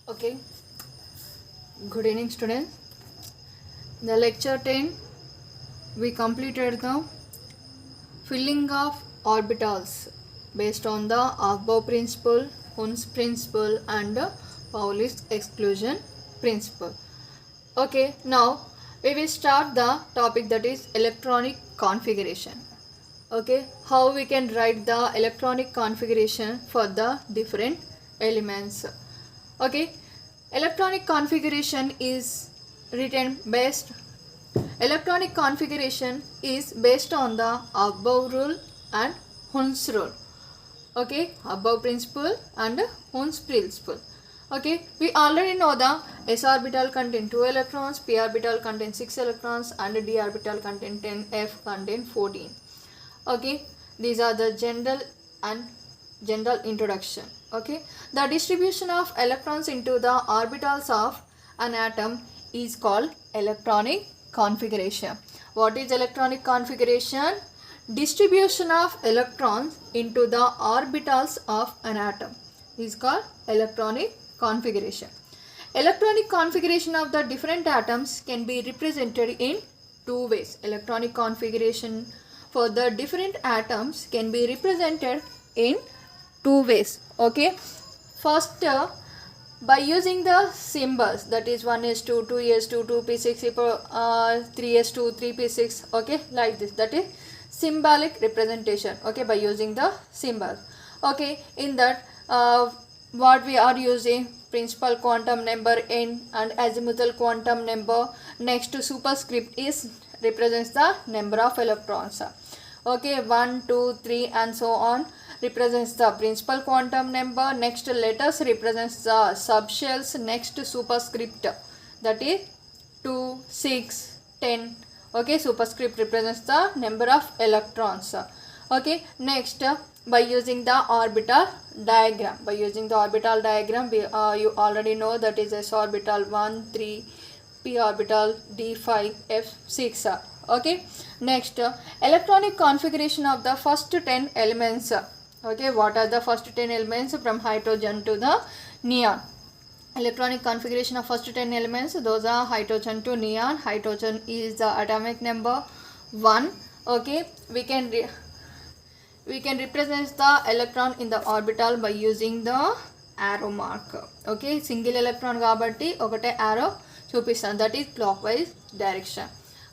Okay, good evening students. In the lecture 10 we completed the filling of orbitals based on the Aufbau principle, Hund's principle and Pauli's exclusion principle. Okay, now we will start the topic, that is electronic configuration. Okay, how we can write the electronic configuration for the different elements. Okay, electronic configuration is written based electronic configuration is based on the Aufbau rule and Hund's rule. Okay, Aufbau principle and Hund's principle. Okay, we already know the s orbital contain 2 electrons, p orbital contain 6 electrons and d orbital contain 10, f contain 14. Okay, these are the general introduction. Okay, the distribution of electrons into the orbitals of an atom is called electronic configuration. What is electronic configuration? Distribution of electrons into the orbitals of an atom is called electronic configuration. Electronic configuration of the different atoms can be represented in two ways. Electronic configuration for the different atoms can be represented in two ways. Okay, first by using the symbols, that is 1s2, 2s2, 2p6, 3s2, 3p6. okay, like this, that is symbolic representation. Okay, by using the symbols. Okay, in that what we are using, principal quantum number n and azimuthal quantum number. Next superscript is represents the number of electrons. Okay, 1, 2, 3 and so on represents the principal quantum number. Next letters represents the subshells. Next superscript, that is 2, 6, 10. Okay, superscript represents the number of electrons. Okay, next by using the orbital diagram. By using the orbital diagram, we you already know that is s orbital 1, 3, p orbital, d 5, f 6. Okay, next electronic configuration of the first 10 elements. Okay, what are the first 10 elements from hydrogen to the neon? Electronic configuration of first 10 elements, those are hydrogen to neon. Hydrogen is the atomic number 1. Okay, we can represent the electron in the orbital by using the arrow mark. Okay, single electron kabatti okate arrow chupistam, that is clockwise direction.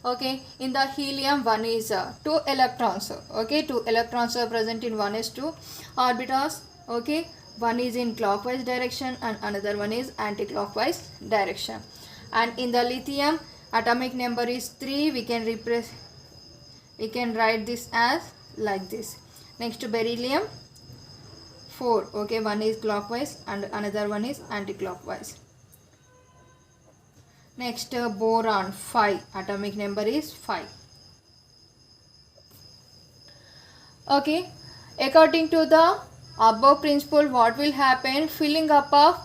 Okay, in the helium 1 is 2 electrons. Okay, 2 electrons are present in 1s2 orbitals. Okay, one is in clockwise direction and another one is anti-clockwise direction. And in the lithium, atomic number is 3. We can write this as like this. Next beryllium 4. Okay, one is clockwise and another one is anti-clockwise. Next boron 5. Atomic number is 5. Okay, according to the above principle, what will happen? Filling up of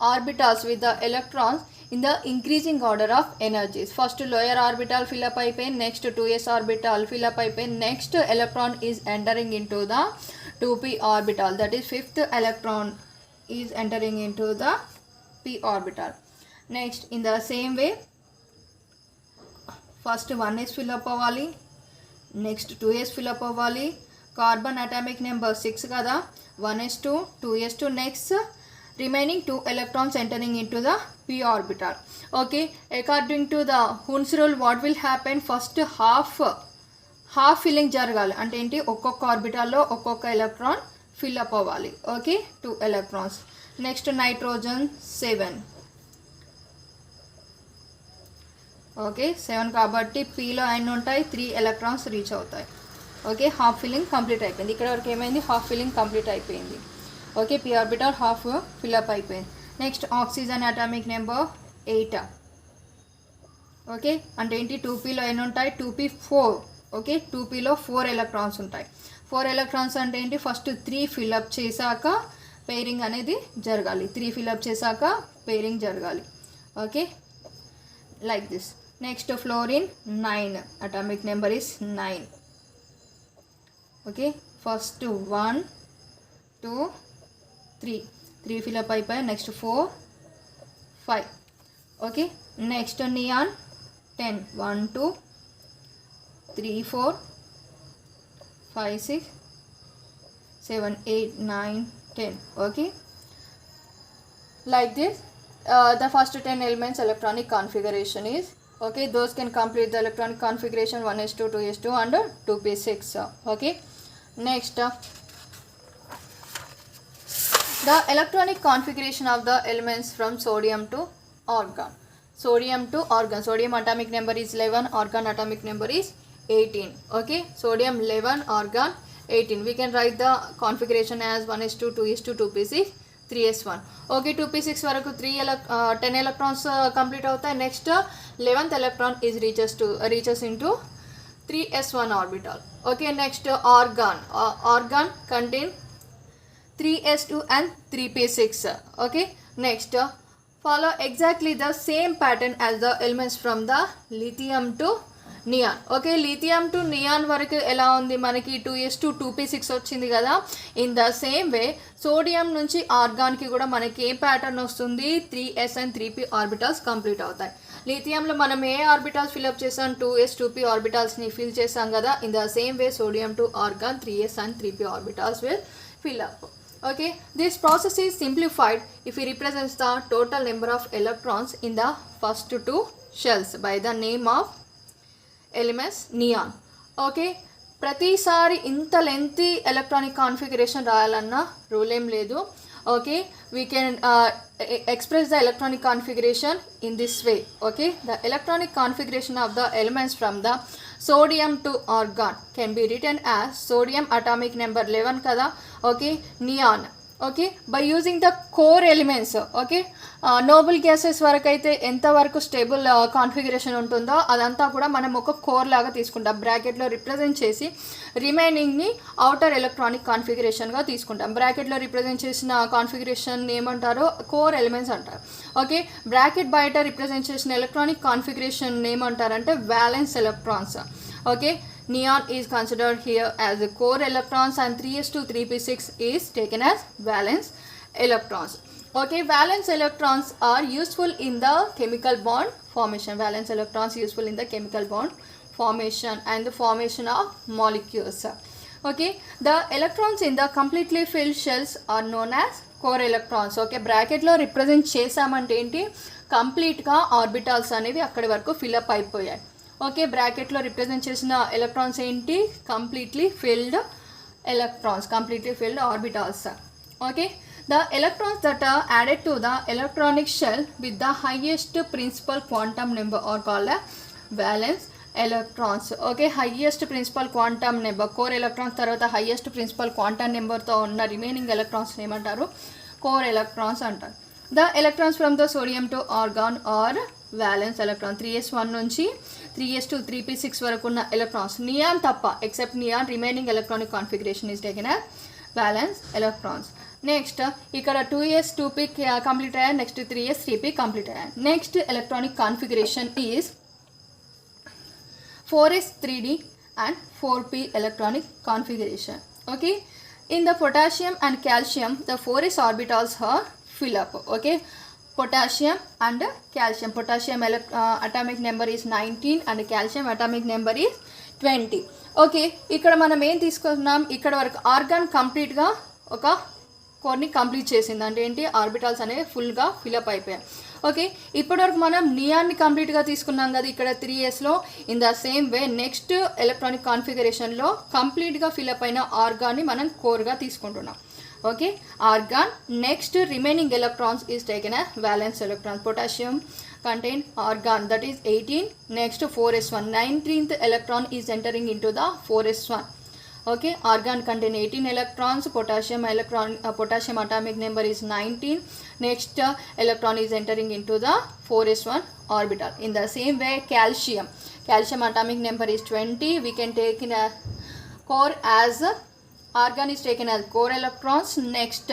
orbitals with the electrons in the increasing order of energies. First lower orbital fill up అయిపోయి, next 2s orbital fill up అయిపోయి, next electron is entering into the 2p orbital, that is fifth electron is entering into the p orbital. Next in the same way, first 1s fill up అవ్వాలి, next 2s fill up అవ్వాలి. Carbon atomic number 6 kada, 1s2, 2s2, next remaining 2 electrons entering into the p orbital. Okay, according to the Hund's rule, what will happen? First half filling జరగాలి, అంటే ఏంటి, ఒక్కొక్క ఆర్బిటాల్లో ఒక్కొక్క electron fill up అవ్వాలి. Okay, 2 electrons. Next nitrogen 7. Okay, 7 కాబట్టి pలో ఎన్ని ఉంటాయి, 3 ఎలక్ట్రాన్స్ రీచ్ అవుతాయి. ఓకే, హాఫ్ ఫిల్లింగ్ కంప్లీట్ అయిపోయింది. ఇక్కడ వరకు ఏమైంది, హాఫ్ ఫిల్లింగ్ కంప్లీట్ అయిపోయింది. Okay, p orbital half fill up అయిపోయింది. Next oxygen atomic number 8. Okay, అంటే ఏంటి, 2pలో ఎన్ని ఉంటాయి, 2p 4. ఓకే, 2pలో 4 ఎలక్ట్రాన్స్ ఉంటాయి. 4 ఎలక్ట్రాన్స్ అంటే ఏంటి, ఫస్ట్ 3 ఫిల్అప్ చేశాక పేరింగ్ అనేది జరగాలి. 3 ఫిల్అప్ చేశాక పేరింగ్ జరగాలి. Okay, like this. Next fluorine 9. Atomic number is 9. Okay, first 1, 2, 3 fill up అయిపోయి, next 4, 5. Okay, next neon 10, 1 2 3 4 5 6 7 8 9 10. Okay, like this. The first 10 elements electronic configuration is okay. Those can complete the electronic configuration 1s2, 2s2 and 2p6. Okay, next the electronic configuration of the elements from sodium to argon. Sodium to argon. Sodium atomic number is 11, argon atomic number is 18. Okay, sodium 11, argon 18. We can write the configuration as 1s2, 2s2, 2p6, 3s1. Okay, 2p6 వరకు 10 electrons complete అవుతాయి. Next 11th electron is reaches into 3s1 orbital. Okay, next argon. Argon contain 3s2 and 3p6. Okay, next follow exactly the same pattern as the elements from the lithium to neon. Okay, lithium to neon వరకు ఎలా ఉంది మనకి 2s2 2p6 వచ్చింది కదా. In the same way sodium నుంచి ఆర్గాన్కి కూడా మనకి ఏ pattern వస్తుంది, 3s and 3p orbitals complete అవుతాయి. లిథియంలో మనం ఏ ఆర్బిటల్స్ ఫిల్అప్ చేసాం, 2s 2p ఆర్బిటల్స్ని ఫిల్ చేసాం కదా. In the same way sodium to organ 3s and 3p orbitals will fill up. Okay, this process is simplified if we represent the total number of electrons in the first two shells by the name of elements neon. Okay, ప్రతిసారి ఇంత lengthy electronic configuration రాయాలన్న rule ఏం లేదు. Okay, we can express the electronic configuration in this way. Okay, the electronic configuration of the elements from the sodium to argon can be written as sodium atomic number 11 kada. Okay, neon. Okay, by using the core elements. Okay, Nobel gases వరకు అయితే ఎంతవరకు stable configuration ఉంటుందో అదంతా కూడా మనం ఒక core లాగా తీసుకుంటాం, బ్రాకెట్లో రిప్రజెంట్ చేసి రిమైనింగ్ని అవుటర్ ఎలక్ట్రానిక్ కాన్ఫిగరేషన్గా తీసుకుంటాం. బ్రాకెట్లో రిప్రజెంట్ చేసిన కాన్ఫిగరేషన్ ఏమంటారో కోర్ ఎలిమెంట్స్ అంటారు. ఓకే, బ్రాకెట్ బయట రిప్రజెంట్ చేసిన ఎలక్ట్రానిక్ కాన్ఫిగరేషన్ ఏమంటారంటే violence electrons. Okay, neon is considered here as the core electrons and 3s2 3p6 is taken as valence electrons. Okay, valence electrons are useful in the chemical bond formation. Valence electrons useful in the chemical bond formation and the formation of molecules. Okay, the electrons in the completely filled shells are known as core electrons. Okay, bracket లో represent చేసామంటే ఏంటి, కంప్లీట్గా orbitals అనేవి అక్కడి వరకు fill up అయిపోయాయి. Okay, బ్రాకెట్లో represent చేసిన ఎలక్ట్రాన్స్ ఏంటి, completely field electrons, completely field orbitals. Okay, the electrons that are added to the electronic shell with the highest principal quantum number are called valence electrons. Okay, highest principal quantum number, core electrons తర్వాత highest principal quantum number తో ఉన్న remaining electrons ఏమంటారు, core electrons అంటారు. The electrons from the sodium to argon are valence electron. 3s1 నుంచి 3s2 3p6 వరకు ఉన్న electrons neon తప్ప, except neon, remaining electronic configuration is taken as valence electrons. Next ఇక్కడ 2s 2p complete అయ్యాయి, next 3s 3p complete అయ్యాయి. Next electronic configuration is 4s 3d and 4p electronic configuration. Okay, in the potassium and calcium the 4s orbitals are fill up. Okay, potassium and calcium, potassium atomic number is 19 and calcium atomic number is 20. Okay, ఇక్కడ మనం ఏం తీసుకున్నాం, ఇక్కడ వరకు organ కంప్లీట్గా ఒక కోర్ని complete చేసింది, అంటే ఏంటి, ఆర్బిటాల్స్ అనేవి ఫుల్గా ఫిల్అప్ అయిపోయాయి. ఓకే, ఇప్పటివరకు మనం నియాన్ని కంప్లీట్గా తీసుకున్నాం కదా ఇక్కడ 3sలో. In the same way next electronic కాన్ఫిగరేషన్లో కంప్లీట్గా ఫిల్అప్ అయిన ఆర్గాన్ని మనం కోర్గా తీసుకుంటున్నాం. Okay, argon. Next remaining electrons is taken as valence electrons. Potassium contain argon, that is 18. Next 4s1, 19th electron is entering into the 4s1. Okay, argon contain 18 electrons, potassium atomic number is 19. Next electron is entering into the 4s1 orbital. In the same way calcium atomic number is 20. We can take in a core as argon is taken as core electrons. Next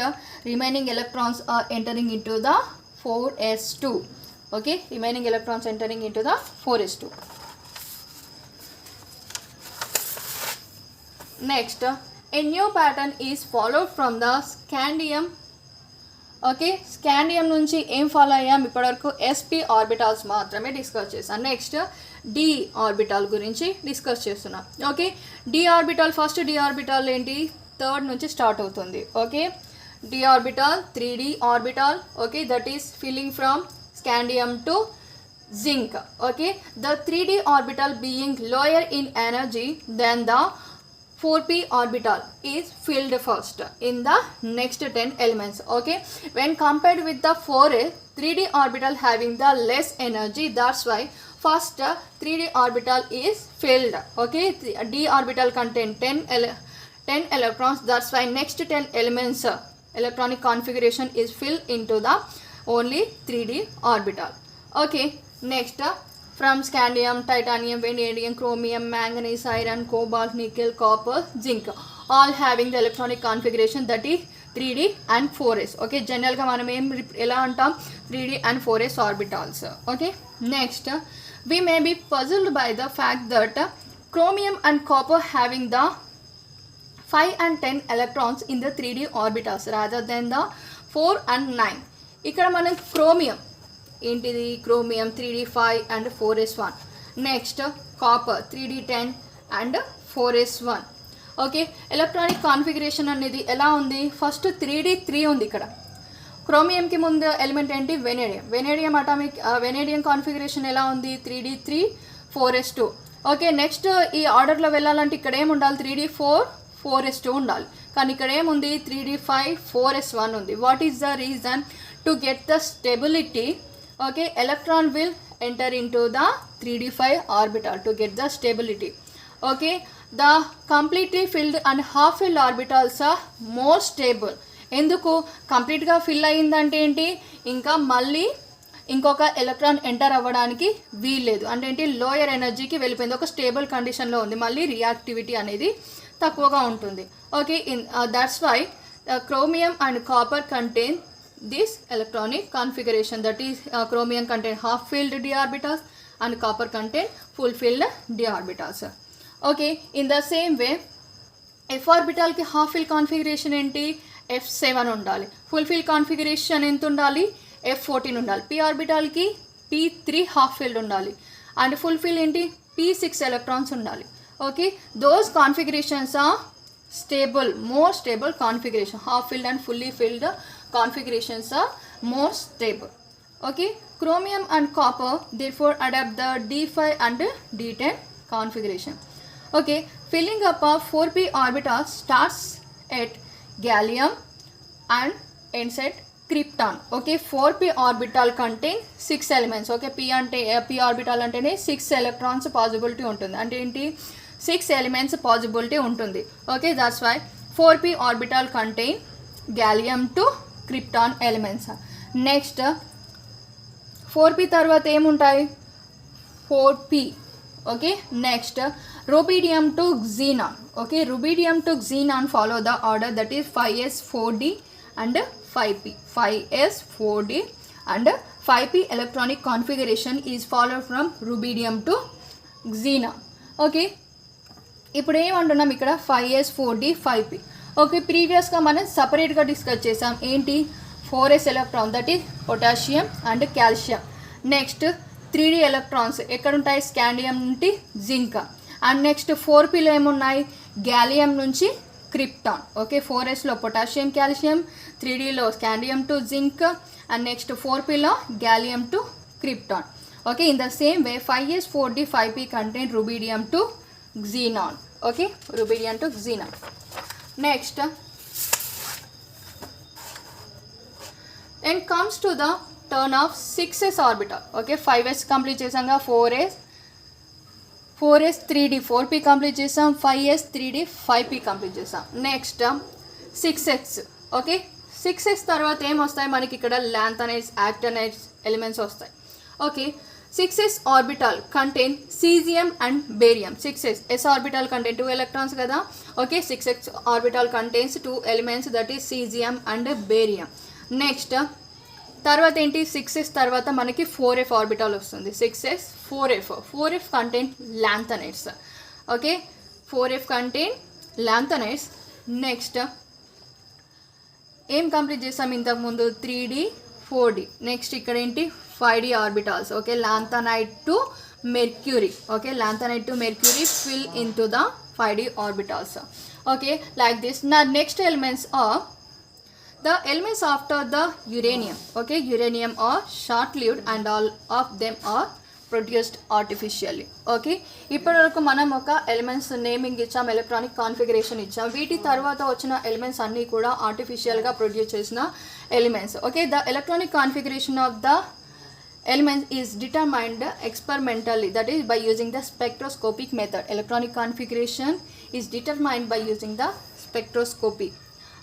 remaining electrons are entering into the 4s2. Okay, remaining electrons entering into the 4s2. Next, a new pattern is followed from the scandium okay, scandium నుంచి ఏం follow అయ్యాం ఇప్పటివరకు? sp orbitals మాత్రమే discuss చేస్తాం. Next d orbital గురించి discuss చేస్తున్నాం. Okay, d orbital, first d orbital ఏంటి? Third నుంచి స్టార్ట్ అవుతుంది. Okay, d orbital 3d orbital. Okay, that is filling from scandium to zinc. Okay, the 3d orbital being lower in energy than the 4p orbital is filled first in the next 10 elements. Okay, when compared with the 4s, 3d orbital having the less energy, that's why first 3d orbital is filled. Okay, d orbital contain 10 electrons, that's why next 10 elements electronic configuration is filled into the only 3d orbital. Okay, next from scandium, titanium, vanadium, chromium, manganese, iron, cobalt, nickel, copper, zinc, all having the electronic configuration that is 3d and 4s. Okay, general ga manam em ela antam 3d and 4s orbitals. Okay, next we may be puzzled by the fact that chromium and copper having the 5 and 10 electrons in the 3d orbitals rather than the 4 and 9. ఇక్కడ మనం chromium ఏంటిది? Chromium 3d5 and 4s1. Next copper 3d10 and 4s1. Okay, electronic configuration అనేది ఎలా ఉంది? First 3d3 ఉంది ఇక్కడ. క్రోమియంకి ముందు element ఏంటి? వెనేడియం అటామిక్ వెనేడియం కాన్ఫిగరేషన్ ఎలా ఉంది? 3d3 4s2. ఓకే, నెక్స్ట్ ఈ ఆర్డర్లో వెళ్ళాలంటే ఇక్కడ ఏమి ఉండాలి? 3d4 4s2 ఉండాలి, కానీ ఇక్కడ ఏముంది? 3d5 4s1 ఉంది. What is the reason? To get the stability, okay, electron will enter into the 3d5 orbital to get the stability. Okay, the completely filled and half filled orbitals are more stable. ఎందుకు కంప్లీట్గా fill అయ్యిందంటే ఏంటి? ఇంకా మళ్ళీ ఇంకొక electron enter అవ్వడానికి వీల్లేదు. అంటే ఏంటి? లోయర్ ఎనర్జీకి వెళ్ళిపోయింది, ఒక స్టేబుల్ కండిషన్లో ఉంది, మళ్ళీ రియాక్టివిటీ అనేది తక్కువగా ఉంటుంది. Okay, that's why chromium and copper contain this electronic configuration, that is chromium contain half filled d orbitals and copper contain full filled d orbitals. Okay, in the same way f orbital ki half filled configuration enti? f7 undali. Full filled configuration ఎంత ఉండాలి? f14 ఉండాలి. p orbital ki p3 half filled undali and full fill enti? p6 electrons undali. Okay, those configurations are stable, more stable configuration. Half filled and fully filled configurations are more stable. Okay, chromium and copper therefore adapt the d5 and d10 configuration. Okay, filling up of 4p orbital starts at gallium and ends at krypton. Okay, 4p orbital contain 6 elements. Okay, p orbital antene 6 electrons possibility ఉంటుంది. అంటే ఏంటి? 6 elements possibility ఉంటుంది. Okay, that's why 4p orbital contain gallium to krypton elements. Next 4p తర్వాత ఏముంటాయి? 4p. Okay, next rubidium to xenon. Okay, rubidium to xenon follow the order, that is 5s 4d and 5p. 5s 4d and 5p electronic configuration is followed from rubidium to xenon. Okay, ఇప్పుడు ఏమంటున్నాం ఇక్కడ? 5s 4d 5p. Okay, ప్రీవియస్గా మనం సపరేట్గా discuss చేసాం. ఏంటి? 4s electron, that is potassium and calcium. Next 3d electrons ఎక్కడుంటాయి? Scandium నుండి జింక్. అండ్ నెక్స్ట్ 4pలో ఏమున్నాయి? గ్యాలియం నుంచి క్రిప్టాన్. ఓకే, 4sలో పొటాషియం కాల్షియం, 3dలో scandium to zinc and next 4pలో gallium to krypton. Okay, in the same way 5s 4d 5p contain rubidium to xenon. Okay, rubidium to xenon. Next, then comes to the turn of 6s orbital. Okay, 5s complete chesanga, 4s 3d 4p complete chesam, 5s 3d 5p complete chesam. Next 6s. Okay, 6s తర్వాత ఏం వస్తాయి మనకి? ఇక్కడ lanthanides, యాక్టినైడ్స్ elements వస్తాయి. Okay, 6s orbital contain cesium and barium. 6s s orbital contain 2 electrons kada. Okay, 6s orbital contains 2 elements, that is cesium and barium. Next తర్వాత ఏంటి? 6s తర్వాత మనకి 4f orbital వస్తుంది. 6s 4f contain lanthanides. Okay, 4f contain lanthanides. Next ఏం complete చేసాం ఇంతకుముందు 3D 4D next ఇక్కడ ఏంటి 5D orbitals okay lanthanide to mercury okay lanthanide to mercury fill in to the 5D orbitals okay like this. Now next elements are the elements after the uranium okay uranium are short lived and all of them are produced artificially okay ఇప్పటి వరకు మనం ఒక elements naming ఇచ్చాం electronic configuration ఇచ్చాం వీటి తర్వాత వచ్చిన elements అన్నీ కూడా ఆర్టిఫిషియల్గా ప్రొడ్యూస్ చేసిన elements okay the electronic configuration of the element is determined experimentally that is by using the spectroscopic method. Electronic configuration is determined by using the spectroscopy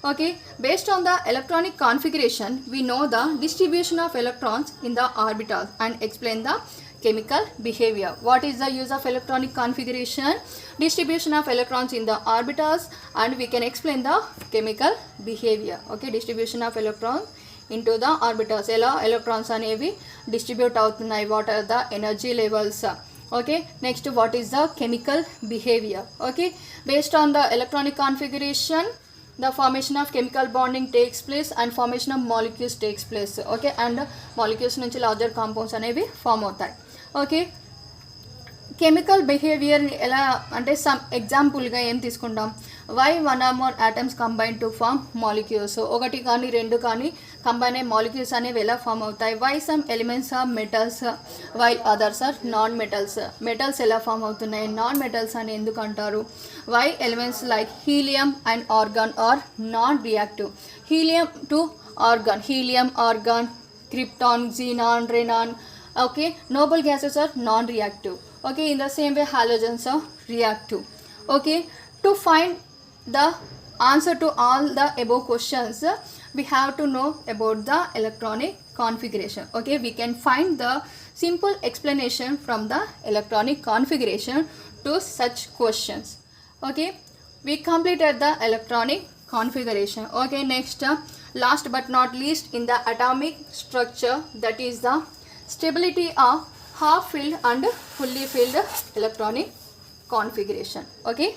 okay based on the electronic configuration we know the distribution of electrons in the orbitals and explain the chemical behavior. What is the use of electronic configuration? Distribution of electrons in the orbitals and we can explain the chemical behavior okay distribution of electrons into the orbitals ఎలా electrons అనేవి distribute అవుతున్నాయి what are the energy levels okay next what is the chemical behaviour okay based on the electronic configuration the formation of chemical bonding takes place and formation of molecules takes place okay and molecules నుంచి larger compounds అనేవి form అవుతాయి okay chemical behaviour ఎలా అంటే some ఎగ్జాంపుల్గా ఏం తీసుకుంటాం why one or more atoms combine to form molecules ఒకటి కానీ రెండు కానీ కంబైన్ అయ్యే మాలిక్యూల్స్ అనేవి ఎలా ఫామ్ అవుతాయి why some elements are metals why others are non metals metals ఎలా ఫామ్ అవుతున్నాయి నాన్ మెటల్స్ అని ఎందుకు అంటారు why elements like helium and argon are non reactive helium to argon helium argon krypton xenon radon okay noble gases are non-reactive okay in the same way halogens are reactive okay to find the answer to all the above questions we have to know about the electronic configuration okay we can find the simple explanation from the electronic configuration to such questions okay we completed the electronic configuration okay next last but not least in the atomic structure that is the stability of half filled and fully filled electronic configuration okay